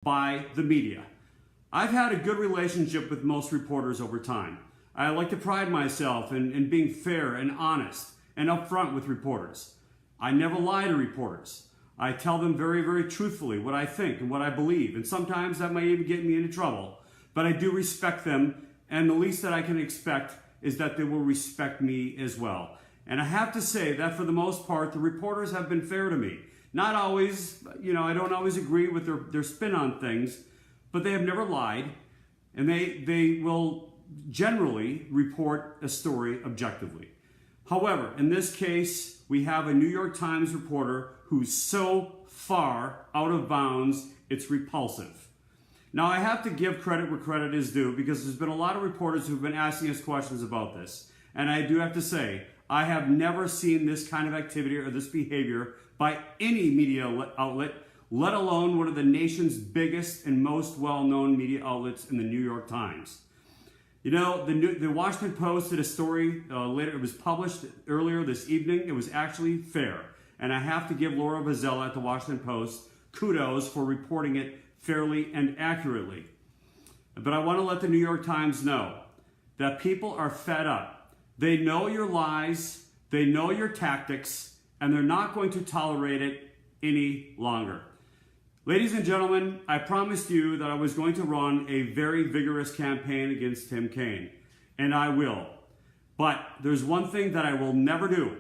by the media. I've had a good relationship with most reporters over time. I like to pride myself in being fair and honest and upfront with reporters. I never lie to reporters. I tell them very, very truthfully what I think and what I believe, and sometimes that might even get me into trouble, but I do respect them, and the least that I can expect is that they will respect me as well. And I have to say that for the most part, the reporters have been fair to me. Not always, I don't always agree with their spin on things, but they have never lied, and they will generally report a story objectively. However, in this case, we have a New York Times reporter who's so far out of bounds, it's repulsive. Now, I have to give credit where credit is due because there's been a lot of reporters who've been asking us questions about this. And I do have to say, I have never seen this kind of activity or this behavior by any media outlet, let alone one of the nation's biggest and most well-known media outlets in the New York Times. The Washington Post did a story later. It was published earlier this evening. It was actually fair. And I have to give Laura Vazella at the Washington Post kudos for reporting it fairly and accurately. But I want to let the New York Times know that people are fed up. They know your lies, they know your tactics, and they're not going to tolerate it any longer. Ladies and gentlemen, I promised you that I was going to run a very vigorous campaign against Tim Kaine, and I will. But there's one thing that I will never do,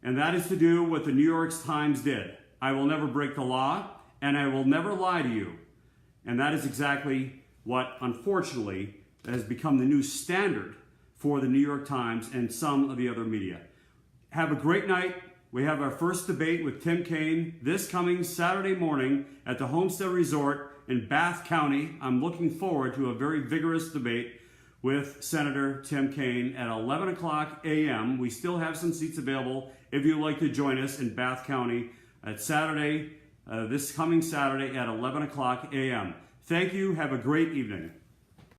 and that is to do what the New York Times did. I will never break the law, and I will never lie to you. And that is exactly what, unfortunately, has become the new standard for the New York Times and some of the other media. Have a great night. We have our first debate with Tim Kaine this coming Saturday morning at the Homestead Resort in Bath County. I'm looking forward to a very vigorous debate with Senator Tim Kaine at 11 o'clock a.m. We still have some seats available if you'd like to join us in Bath County at Saturday, this coming Saturday at 11 o'clock a.m. Thank you. Have a great evening.